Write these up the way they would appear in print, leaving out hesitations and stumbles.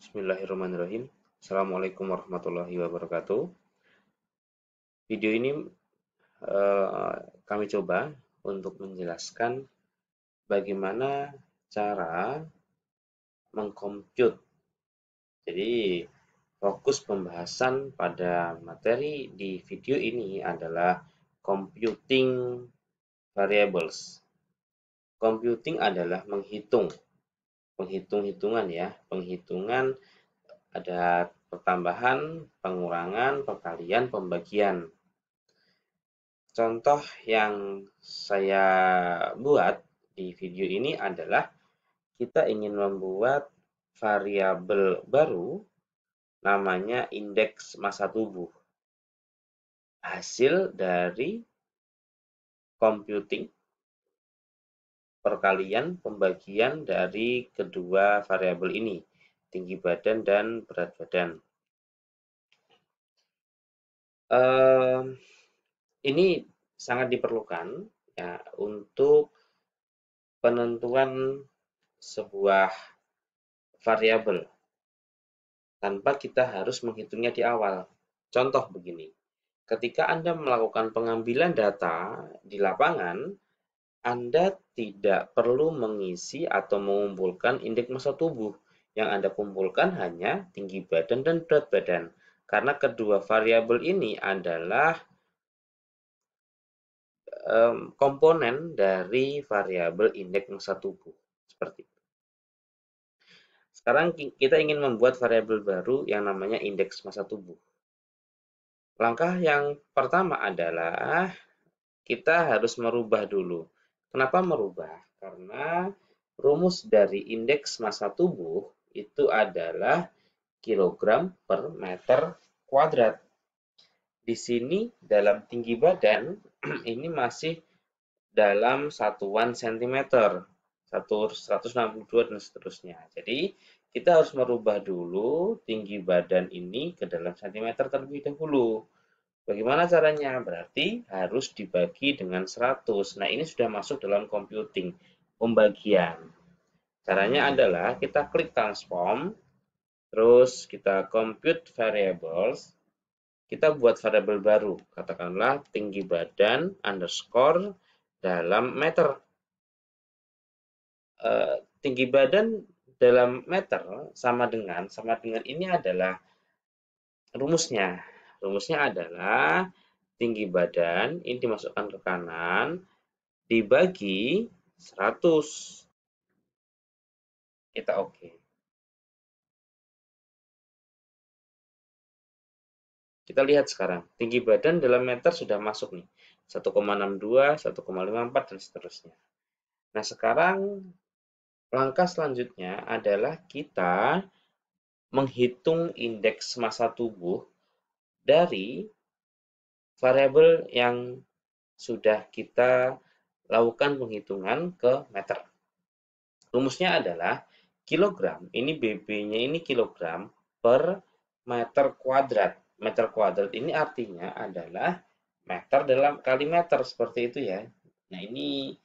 Bismillahirrahmanirrahim. Assalamualaikum warahmatullahi wabarakatuh. Video ini kami coba untuk menjelaskan bagaimana cara mengcompute. Jadi fokus pembahasan pada materi di video ini adalah computing variables. Computing adalah penghitungan ya, penghitungan ada pertambahan, pengurangan, perkalian, pembagian. Contoh yang saya buat di video ini adalah kita ingin membuat variabel baru namanya indeks massa tubuh. Hasil dari computing perkalian pembagian dari kedua variabel ini, tinggi badan dan berat badan. Ini sangat diperlukan ya untuk penentuan sebuah variabel tanpa kita harus menghitungnya di awal. Contoh begini, ketika Anda melakukan pengambilan data di lapangan, Anda tidak perlu mengisi atau mengumpulkan indeks massa tubuh. Yang Anda kumpulkan hanya tinggi badan dan berat badan. Karena kedua variabel ini adalah komponen dari variabel indeks massa tubuh. Seperti itu. Sekarang kita ingin membuat variabel baru yang namanya indeks massa tubuh. Langkah yang pertama adalah kita harus merubah dulu. Kenapa merubah? Karena rumus dari indeks massa tubuh itu adalah kilogram per meter kuadrat. Di sini dalam tinggi badan ini masih dalam satuan cm, 162 dan seterusnya. Jadi kita harus merubah dulu tinggi badan ini ke dalam cm terlebih dahulu. Bagaimana caranya? Berarti harus dibagi dengan 100. Nah, ini sudah masuk dalam computing, pembagian. Caranya adalah kita klik transform, terus kita compute variables, kita buat variabel baru, katakanlah tinggi badan underscore dalam meter. Tinggi badan dalam meter sama dengan ini adalah rumusnya. Rumusnya adalah tinggi badan ini dimasukkan ke kanan dibagi 100. Kita oke. Kita lihat sekarang, tinggi badan dalam meter sudah masuk nih. 1,62, 1,54 dan seterusnya. Nah, sekarang langkah selanjutnya adalah kita menghitung indeks massa tubuh dari variabel yang sudah kita lakukan penghitungan ke meter. Rumusnya adalah kilogram, ini BB-nya ini kilogram per meter kuadrat. Meter kuadrat ini artinya adalah meter dalam kali meter, seperti itu ya. Nah, ini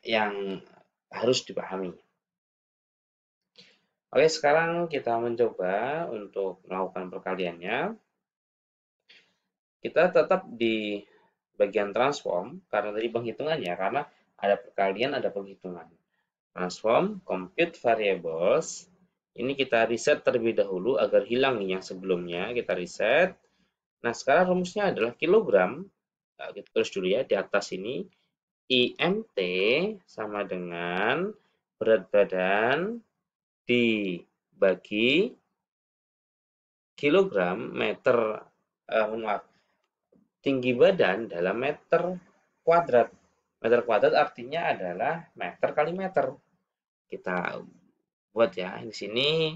yang harus dipahami. Oke, sekarang kita mencoba untuk melakukan perkaliannya. Kita tetap di bagian transform, karena tadi penghitungannya, karena ada perkalian, ada penghitungan. Transform, compute variables, ini kita reset terlebih dahulu agar hilang nih yang sebelumnya, kita reset. Nah, sekarang rumusnya adalah kilogram, nah, kita tulis dulu ya, di atas ini, IMT sama dengan berat badan dibagi kilogram meter, maaf, tinggi badan dalam meter kuadrat. Meter kuadrat artinya adalah meter kali meter. Kita buat ya, di sini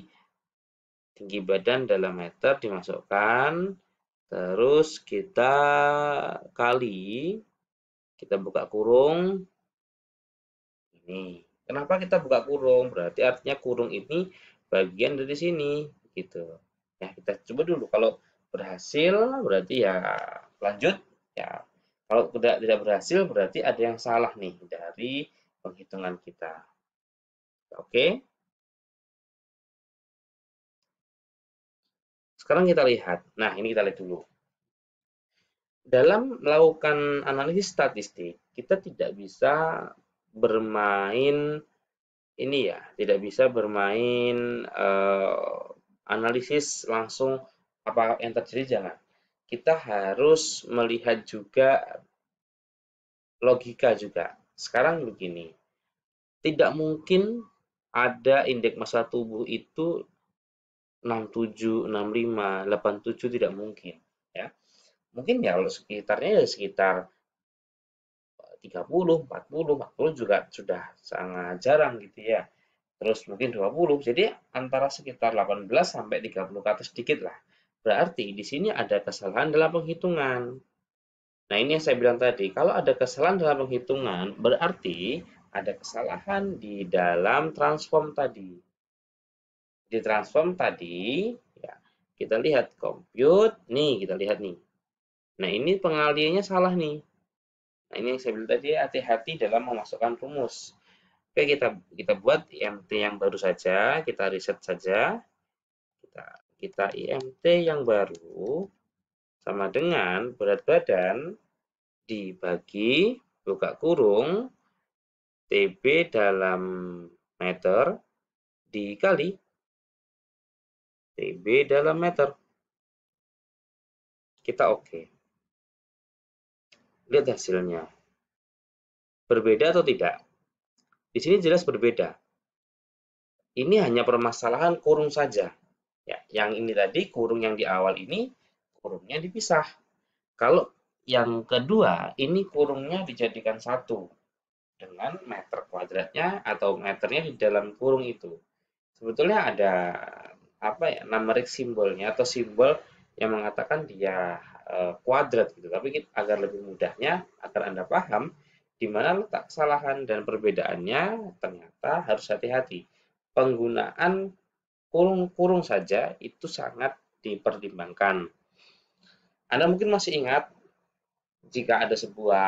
tinggi badan dalam meter dimasukkan, terus kita kali, kita buka kurung, ini. Kenapa kita buka kurung? Berarti artinya kurung ini bagian dari sini, gitu. Ya, kita coba dulu. Kalau berhasil, berarti ya lanjut. Ya, kalau tidak berhasil, berarti ada yang salah nih dari penghitungan kita. Oke. Sekarang kita lihat. Nah, ini kita lihat dulu. Dalam melakukan analisis statistik, kita tidak bisa bermain ini ya, tidak bisa bermain analisis langsung apa yang terjadi, jangan. Kita harus melihat juga logika juga. Sekarang begini, tidak mungkin ada indeks massa tubuh itu 67, 65, 87, tidak mungkin ya. Mungkin ya kalau sekitarnya ya sekitar 30, 40, 40 juga sudah sangat jarang gitu ya. Terus mungkin 20. Jadi antara sekitar 18 sampai 30 ke atas sedikit lah. Berarti di sini ada kesalahan dalam penghitungan. Nah, ini yang saya bilang tadi, kalau ada kesalahan dalam penghitungan, berarti ada kesalahan di dalam transform tadi. Di transform tadi, ya, kita lihat compute, nih kita lihat nih. Nah, ini pengaliannya salah nih. Nah, ini yang saya bilang tadi, hati-hati dalam memasukkan rumus. Oke, kita buat IMT yang baru saja, kita reset saja. Kita IMT yang baru sama dengan berat badan dibagi buka kurung TB dalam meter dikali TB dalam meter. Kita oke. Lihat hasilnya. Berbeda atau tidak? Di sini jelas berbeda. Ini hanya permasalahan kurung saja. Ya, yang ini tadi kurung yang di awal ini kurungnya dipisah. Kalau yang kedua ini kurungnya dijadikan satu dengan meter kuadratnya atau meternya di dalam kurung itu. Sebetulnya ada apa ya, numerik simbolnya atau simbol yang mengatakan dia kuadrat gitu. Tapi agar lebih mudahnya, agar Anda paham di mana letak kesalahan dan perbedaannya, ternyata harus hati-hati. Penggunaan kurung-kurung saja itu sangat dipertimbangkan. Anda mungkin masih ingat jika ada sebuah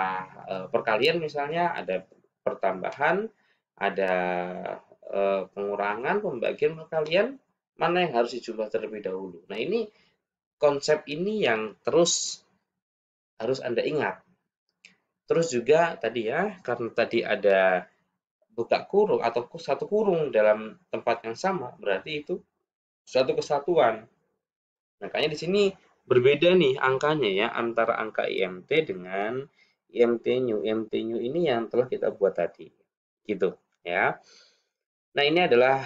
perkalian, misalnya ada pertambahan, ada pengurangan, pembagian, perkalian, mana yang harus dijumlah terlebih dahulu. Nah, ini konsep ini yang terus harus Anda ingat. Terus juga tadi ya, karena tadi ada buka kurung atau satu kurung dalam tempat yang sama, berarti itu suatu kesatuan. Makanya di sini berbeda nih angkanya ya, antara angka IMT dengan IMT new. IMT new ini yang telah kita buat tadi. Gitu ya. Nah, ini adalah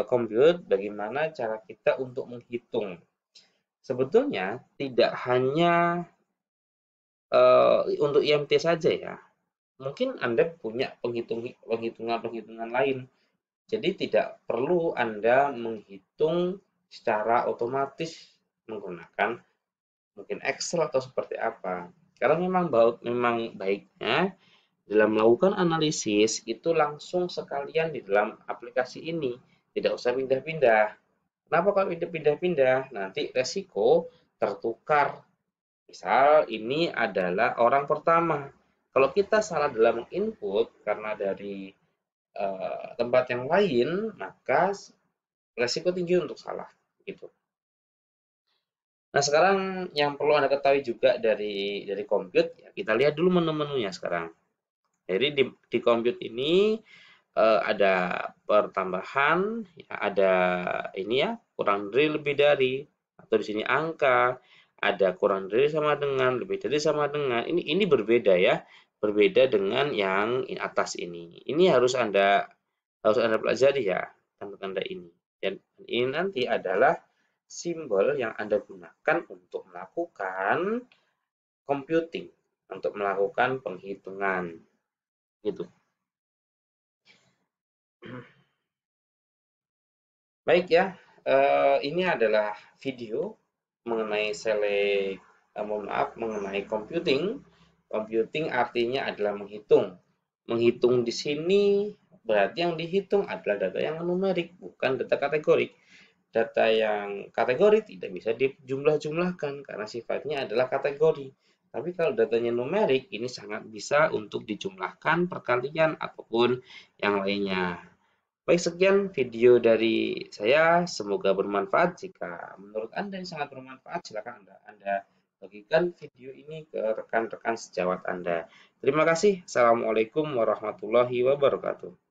compute bagaimana cara kita untuk menghitung. Sebetulnya tidak hanya untuk IMT saja ya. Mungkin Anda punya penghitungan-penghitungan lain. Jadi tidak perlu Anda menghitung secara otomatis menggunakan mungkin Excel atau seperti apa. Karena memang baiknya dalam melakukan analisis itu langsung sekalian di dalam aplikasi ini, tidak usah pindah-pindah. Kenapa kalau pindah-pindah? Nanti resiko tertukar. Misal ini adalah orang pertama. Kalau kita salah dalam input karena dari tempat yang lain, maka resiko tinggi untuk salah. Gitu. Nah, sekarang yang perlu Anda ketahui juga dari compute, ya, kita lihat dulu menu-menunya sekarang. Jadi di compute ini ada pertambahan, ya, ada ini ya, kurang dari, lebih dari, atau di sini angka, ada kurang dari, sama dengan, lebih dari, sama dengan. Ini berbeda ya, berbeda dengan yang atas ini. Ini harus Anda pelajari ya, tanda-tanda ini. Dan ini nanti adalah simbol yang Anda gunakan untuk melakukan computing, untuk melakukan penghitungan. Gitu. Baik ya, ini adalah video mengenai mengenai computing. Computing artinya adalah menghitung. Menghitung di sini berarti yang dihitung adalah data yang numerik, bukan data kategorik. Data yang kategori tidak bisa dijumlah-jumlahkan karena sifatnya adalah kategori. Tapi kalau datanya numerik, ini sangat bisa untuk dijumlahkan, perkalian, ataupun yang lainnya. Baik, sekian video dari saya. Semoga bermanfaat. Jika menurut Anda ini sangat bermanfaat, silakan Anda bagikan video ini ke rekan-rekan sejawat Anda. Terima kasih. Assalamualaikum warahmatullahi wabarakatuh.